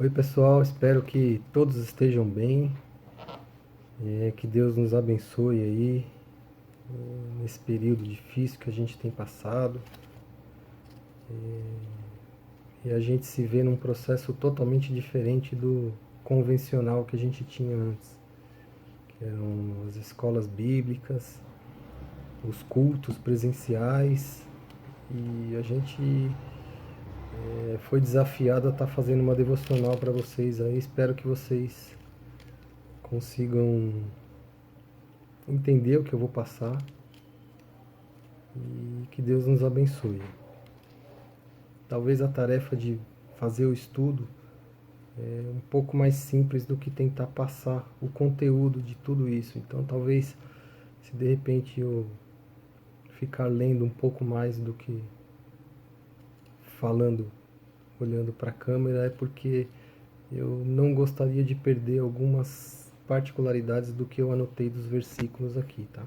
Oi pessoal, espero que todos estejam bem, que Deus nos abençoe aí nesse período difícil que a gente tem passado e a gente se vê num processo totalmente diferente do convencional que a gente tinha antes, que eram as escolas bíblicas, os cultos presenciais e a gente foi desafiado a estar fazendo uma devocional para vocês aí, espero que vocês consigam entender o que eu vou passar e que Deus nos abençoe. Talvez a tarefa de fazer o estudo é um pouco mais simples do que tentar passar o conteúdo de tudo isso. Então, talvez, se de repente eu ficar lendo um pouco mais do que falando, olhando para a câmera, é porque eu não gostaria de perder algumas particularidades do que eu anotei dos versículos aqui, tá?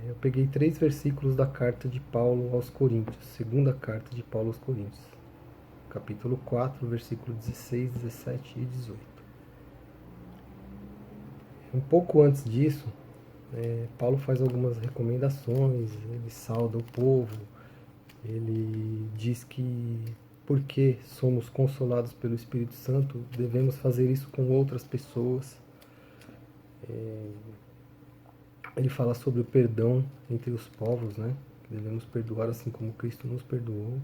Eu peguei 3 versículos da carta de Paulo aos Coríntios, segunda carta de Paulo aos Coríntios, capítulo 4, versículo 16, 17 e 18. Um pouco antes disso, Paulo faz algumas recomendações, ele sauda o povo, ele diz que porque somos consolados pelo Espírito Santo, devemos fazer isso com outras pessoas. Ele fala sobre o perdão entre os povos, né? Que devemos perdoar assim como Cristo nos perdoou.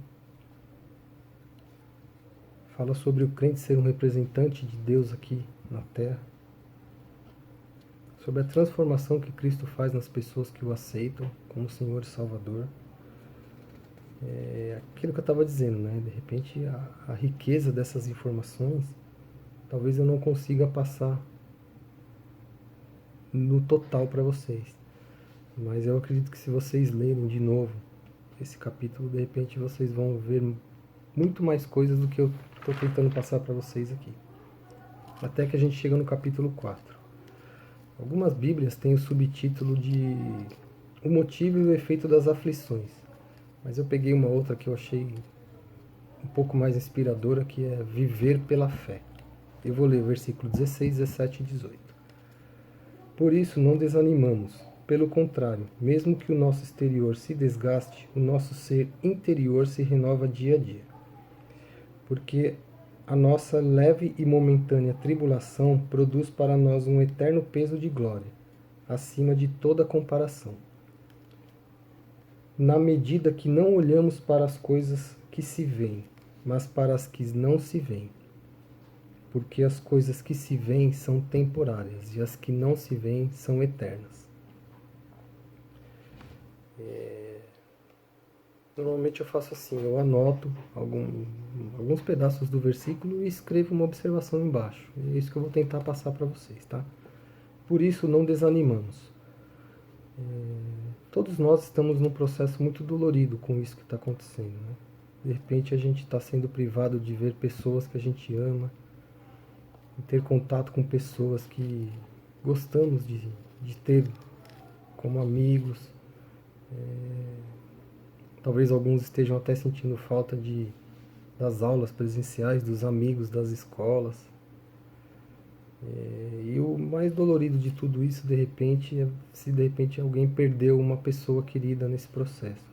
Fala sobre o crente ser um representante de Deus aqui na Terra. Sobre a transformação que Cristo faz nas pessoas que o aceitam como Senhor e Salvador. É aquilo que eu estava dizendo, né? De repente a riqueza dessas informações, talvez eu não consiga passar no total para vocês. Mas eu acredito que se vocês lerem de novo esse capítulo, de repente vocês vão ver muito mais coisas do que eu estou tentando passar para vocês aqui. Até que a gente chega no capítulo 4. Algumas bíblias têm o subtítulo de O motivo e o efeito das aflições. Mas eu peguei uma outra que eu achei um pouco mais inspiradora, que é Viver pela Fé. Eu vou ler o versículo 16, 17 e 18. Por isso não desanimamos. Pelo contrário, mesmo que o nosso exterior se desgaste, o nosso ser interior se renova dia a dia. Porque a nossa leve e momentânea tribulação produz para nós um eterno peso de glória, acima de toda comparação. Na medida que não olhamos para as coisas que se veem, mas para as que não se veem. Porque as coisas que se veem são temporárias e as que não se veem são eternas. Normalmente eu faço assim, eu anoto alguns pedaços do versículo e escrevo uma observação embaixo. É isso que eu vou tentar passar para vocês, tá? Por isso não desanimamos. Todos nós estamos num processo muito dolorido com isso que está acontecendo, né? De repente a gente está sendo privado de ver pessoas que a gente ama, de ter contato com pessoas que gostamos de ter como amigos. Talvez alguns estejam até sentindo falta das aulas presenciais, dos amigos das escolas. E o mais dolorido de tudo isso, de repente, é se de repente alguém perdeu uma pessoa querida nesse processo.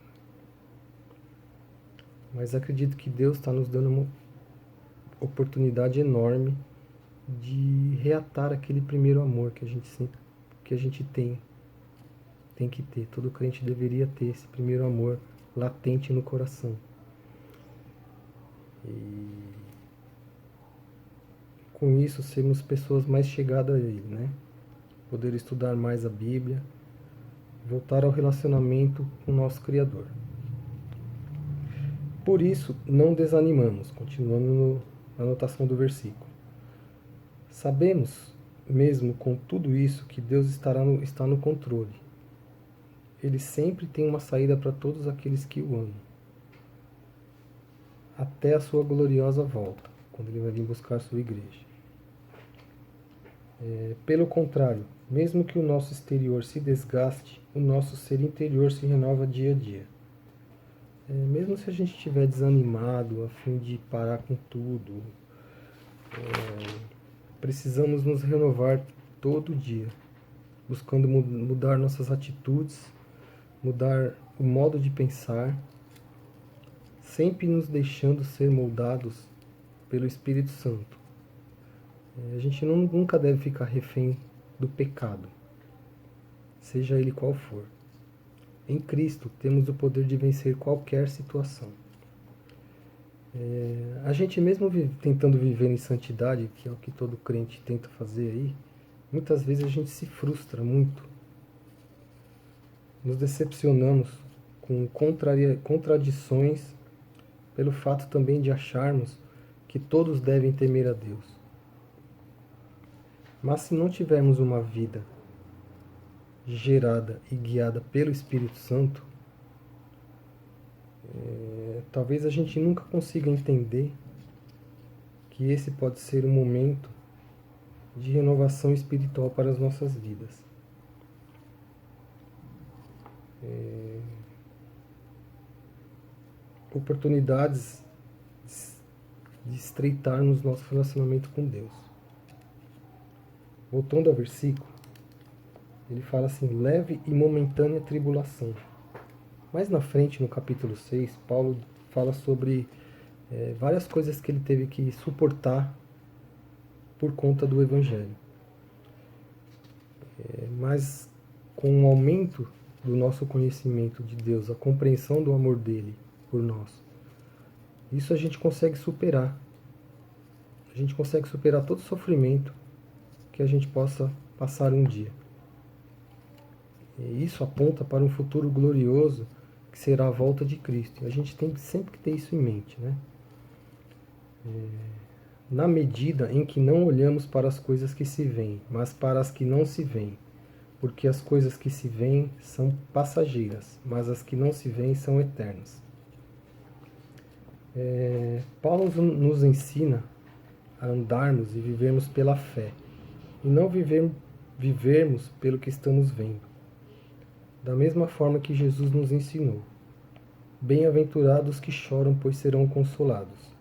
Mas acredito que Deus está nos dando uma oportunidade enorme de reatar aquele primeiro amor que a gente tem que ter. Todo crente deveria ter esse primeiro amor latente no coração. E com isso sermos pessoas mais chegadas a Ele, né? Poder estudar mais a Bíblia, voltar ao relacionamento com o nosso Criador. Por isso, não desanimamos, continuando na anotação do versículo. Sabemos, mesmo com tudo isso, que Deus está no controle. Ele sempre tem uma saída para todos aqueles que o amam. Até a sua gloriosa volta, quando Ele vai vir buscar a sua igreja. Pelo contrário, mesmo que o nosso exterior se desgaste, o nosso ser interior se renova dia a dia. Mesmo se a gente estiver desanimado, a fim de parar com tudo, precisamos nos renovar todo dia, buscando mudar nossas atitudes, mudar o modo de pensar, sempre nos deixando ser moldados pelo Espírito Santo. A gente nunca deve ficar refém do pecado, seja ele qual for. Em Cristo temos o poder de vencer qualquer situação. A gente mesmo tentando viver em santidade, que é o que todo crente tenta fazer aí, muitas vezes a gente se frustra muito. Nos decepcionamos com contradições pelo fato também de acharmos que todos devem temer a Deus. Mas se não tivermos uma vida gerada e guiada pelo Espírito Santo, talvez a gente nunca consiga entender que esse pode ser um momento de renovação espiritual para as nossas vidas. Oportunidades de estreitarmos nosso relacionamento com Deus. Voltando ao versículo, ele fala assim: leve e momentânea tribulação. Mais na frente, no capítulo 6, Paulo fala sobre várias coisas que ele teve que suportar por conta do Evangelho. Mas com o aumento do nosso conhecimento de Deus, a compreensão do amor dele por nós, isso a gente consegue superar. A gente consegue superar todo sofrimento que a gente possa passar um dia. E isso aponta para um futuro glorioso que será a volta de Cristo. E a gente tem sempre que ter isso em mente, né? Na medida em que não olhamos para as coisas que se veem, mas para as que não se veem. Porque as coisas que se veem são passageiras, mas as que não se veem são eternas. Paulo nos ensina a andarmos e vivermos pela fé, e não vivermos pelo que estamos vendo. Da mesma forma que Jesus nos ensinou: bem-aventurados que choram, pois serão consolados.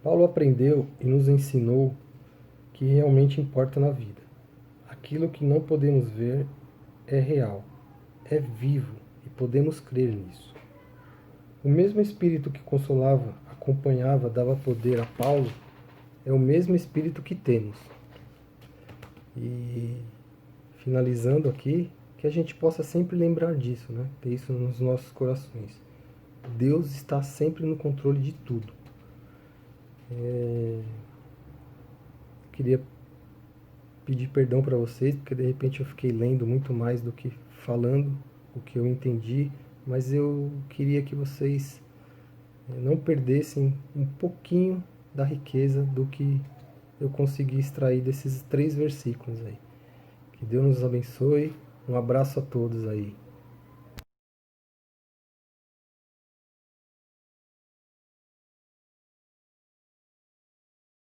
Paulo aprendeu e nos ensinou que realmente importa na vida. Aquilo que não podemos ver é real, é vivo e podemos crer nisso. O mesmo Espírito que consolava, acompanhava, dava poder a Paulo, é o mesmo Espírito que temos. E finalizando aqui, que a gente possa sempre lembrar disso, né? Ter isso nos nossos corações. Deus está sempre no controle de tudo. Queria pedir perdão para vocês, porque de repente eu fiquei lendo muito mais do que falando o que eu entendi, mas eu queria que vocês não perdessem um pouquinho da riqueza do que eu consegui extrair desses 3 versículos aí. Que Deus nos abençoe. Um abraço a todos aí.